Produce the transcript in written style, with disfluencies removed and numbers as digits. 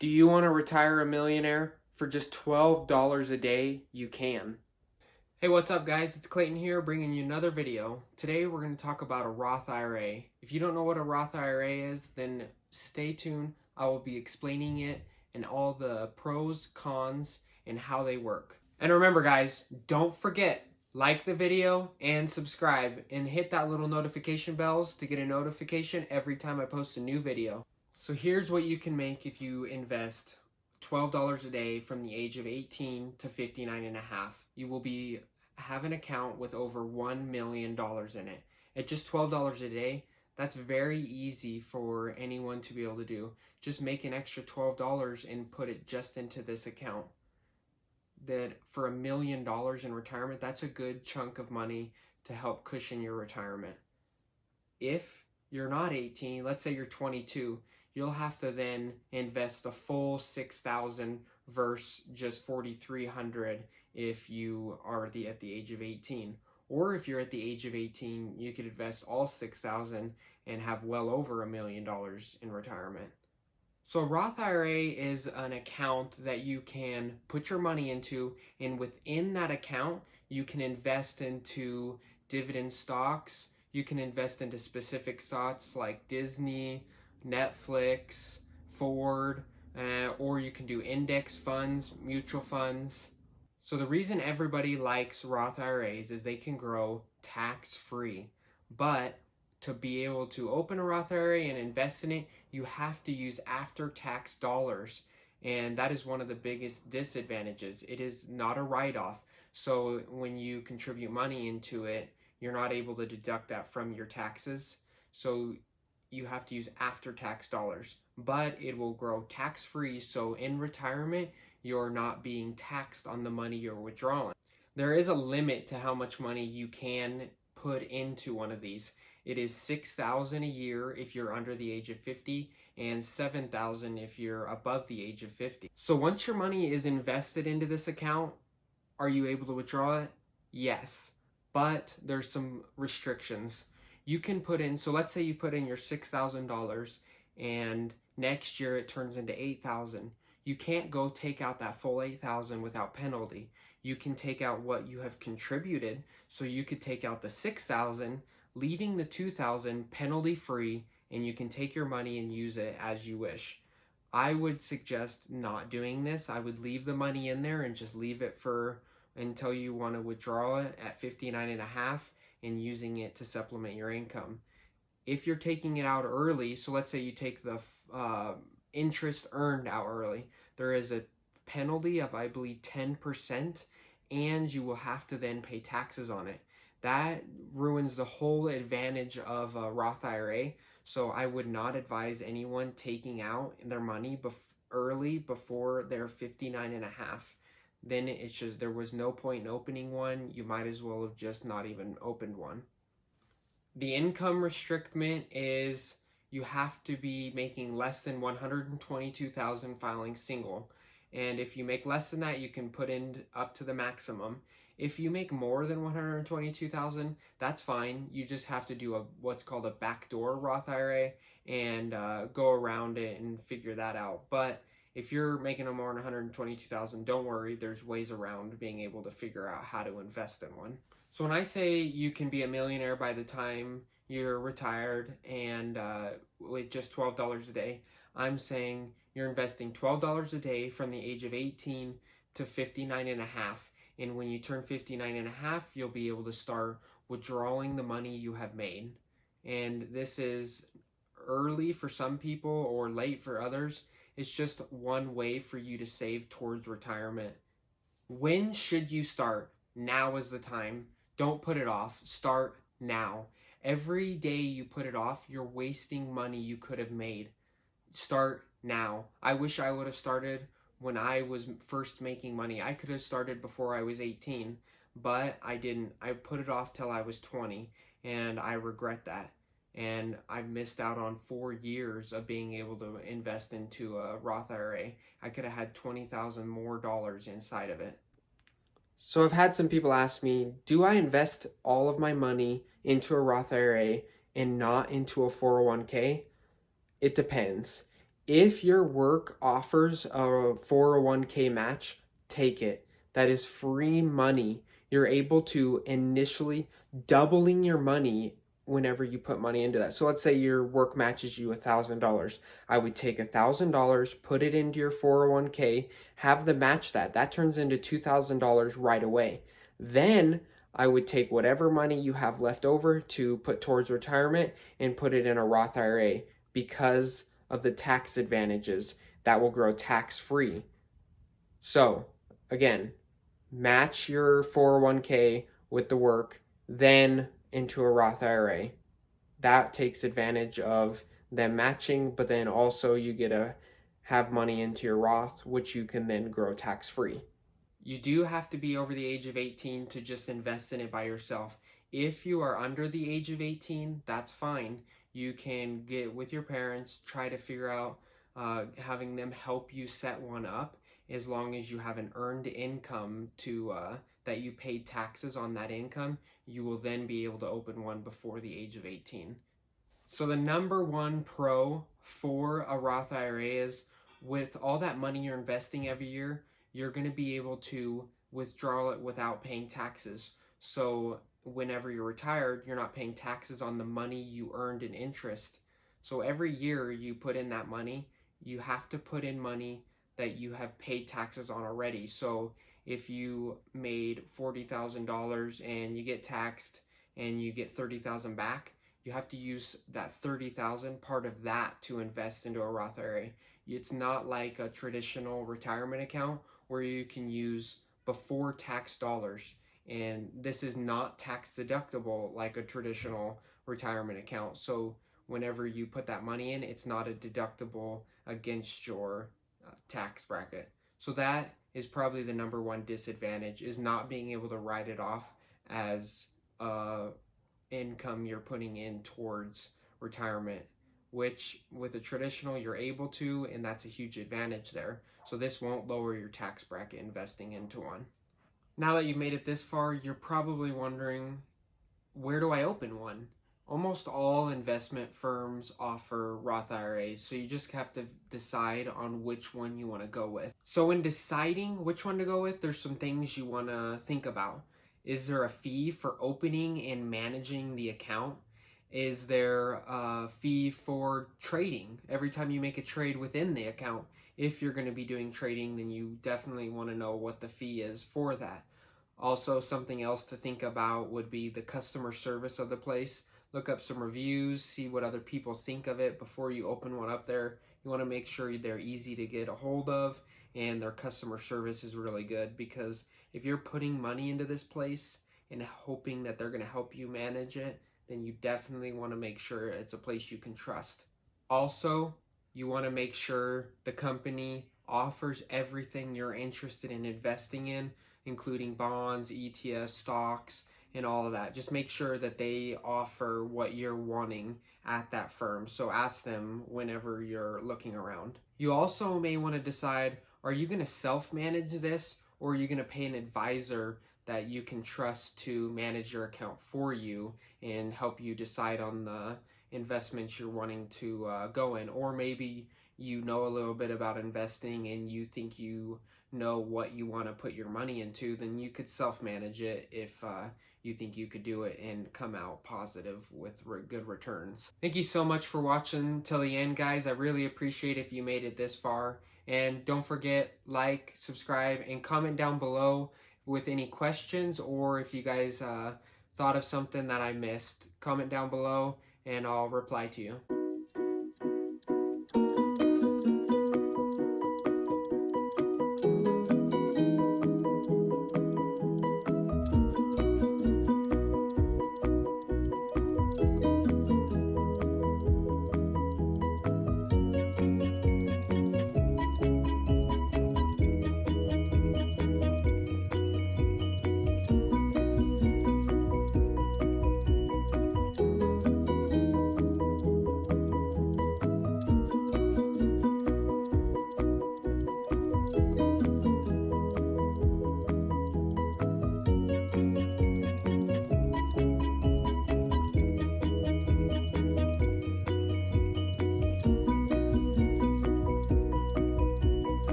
Do you want to retire a millionaire? For just $12 a day, you can. Hey, what's up guys? It's Clayton here bringing you another video. Today we're going to talk about a Roth IRA. If you don't know what a Roth IRA is, then stay tuned. I will be explaining it and all the pros, cons, and how they work. And remember guys, don't forget, like the video and subscribe and hit that little notification bells to get a notification every time I post a new video. So here's what you can make if you invest $12 a day from the age of 18 to 59 and a half. You will have an account with over $1 million in it. At just $12 a day, that's very easy for anyone to be able to do. Just make an extra $12 and put it just into this account. That for $1 million in retirement, that's a good chunk of money to help cushion your retirement. If you're not 18, let's say you're 22, you'll have to then invest the full $6,000 versus just $4,300 if you are at the age of 18. Or if you're at the age of 18, you could invest all $6,000 and have well over $1 million in retirement. So a Roth IRA is an account that you can put your money into, and within that account, you can invest into dividend stocks. You can invest into specific stocks like Disney, Netflix, Ford, or you can do index funds, mutual funds. So the reason everybody likes Roth IRAs is they can grow tax-free. But to be able to open a Roth IRA and invest in it, you have to use after-tax dollars. And that is one of the biggest disadvantages. It is not a write-off. So when you contribute money into it, you're not able to deduct that from your taxes. So you have to use after-tax dollars, but it will grow tax-free. So in retirement, you're not being taxed on the money you're withdrawing. There is a limit to how much money you can put into one of these. It is $6,000 a year if you're under the age of 50 and $7,000 if you're above the age of 50. So once your money is invested into this account, are you able to withdraw it? Yes, but there's some restrictions. You can put in, so let's say you put in your $6,000 and next year it turns into $8,000. You can't go take out that full $8,000 without penalty. You can take out what you have contributed, so you could take out the $6,000, leaving the $2,000 penalty free, and you can take your money and use it as you wish. I would suggest not doing this. I would leave the money in there and just leave it until you want to withdraw it at 59 and a half and using it to supplement your income. If you're taking it out early, so let's say you take the interest earned out early, there is a penalty of, I believe, 10%, and you will have to then pay taxes on it. That ruins the whole advantage of a Roth IRA. So I would not advise anyone taking out their money early before they're 59 and a half. Then it's just, there was no point in opening one. You might as well have just not even opened one. The income restriction is you have to be making less than $122,000 filing single. And if you make less than that, you can put in up to the maximum. If you make more than $122,000, that's fine. You just have to do what's called a backdoor Roth IRA and go around it and figure that out. But if you're making more than $122,000, don't worry. There's ways around being able to figure out how to invest in one. So when I say you can be a millionaire by the time you're retired and with just $12 a day, I'm saying you're investing $12 a day from the age of 18 to 59 and a half. And when you turn 59 and a half, you'll be able to start withdrawing the money you have made. And this is early for some people or late for others. It's just one way for you to save towards retirement. When should you start? Now is the time. Don't put it off. Start now. Every day you put it off, you're wasting money you could have made. Start now. I wish I would have started when I was first making money. I could have started before I was 18, but I didn't. I put it off till I was 20, and I regret that. And I've missed out on 4 years of being able to invest into a Roth IRA. I could have had $20,000 more inside of it. So I've had some people ask me, do I invest all of my money into a Roth IRA and not into a 401k? It depends. If your work offers a 401k match, take it. That is free money. You're able to initially doubling your money whenever you put money into that. So let's say your work matches you $1,000. I would take $1,000, put it into your 401k, have them match that. That turns into $2,000 right away. Then I would take whatever money you have left over to put towards retirement and put it in a Roth IRA because of the tax advantages that will grow tax free. So, again, match your 401k with the work, then into a Roth IRA. That takes advantage of them matching, but then also you get to have money into your Roth, which you can then grow tax free. You do have to be over the age of 18 to just invest in it by yourself. If you are under the age of 18, that's fine. You can get with your parents, try to figure out having them help you set one up, as long as you have an earned income to that you paid taxes on that income. You will then be able to open one before the age of 18. So the number one pro for a Roth IRA is, with all that money you're investing every year, you're going to be able to withdraw it without paying taxes. So whenever you're retired, you're not paying taxes on the money you earned in interest. So every year you put in that money, you have to put in money that you have paid taxes on already. So if you made $40,000 and you get taxed and you get $30,000 back, you have to use that $30,000, part of that, to invest into a Roth IRA. It's not like a traditional retirement account where you can use before tax dollars. And this is not tax deductible like a traditional retirement account. So whenever you put that money in, it's not a deductible against your tax bracket. So that is probably the number one disadvantage, is not being able to write it off as income you're putting in towards retirement, which with a traditional you're able to, and that's a huge advantage there. So this won't lower your tax bracket investing into one. Now that you've made it this far, you're probably wondering, where do I open one? Almost all investment firms offer Roth IRAs, so you just have to decide on which one you want to go with. So in deciding which one to go with, there's some things you want to think about. Is there a fee for opening and managing the account? Is there a fee for trading every time you make a trade within the account? If you're going to be doing trading, then you definitely want to know what the fee is for that. Also, something else to think about would be the customer service of the place. Look up some reviews, see what other people think of it before you open one up there. You want to make sure they're easy to get a hold of and their customer service is really good, because if you're putting money into this place and hoping that they're going to help you manage it, then you definitely want to make sure it's a place you can trust. Also, you want to make sure the company offers everything you're interested in investing in, including bonds, ETFs, stocks, and all of that. Just make sure that they offer what you're wanting at that firm. So ask them whenever you're looking around. You also may want to decide, are you going to self-manage this, or are you going to pay an advisor that you can trust to manage your account for you and help you decide on the investments you're wanting to go in? Or maybe you know a little bit about investing and you think you know what you want to put your money into, then you could self-manage it if you think you could do it and come out positive with good returns. Thank you so much for watching till the end, guys. I really appreciate if you made it this far. And don't forget, like, subscribe, and comment down below with any questions, or if you guys thought of something that I missed. Comment down below and I'll reply to you.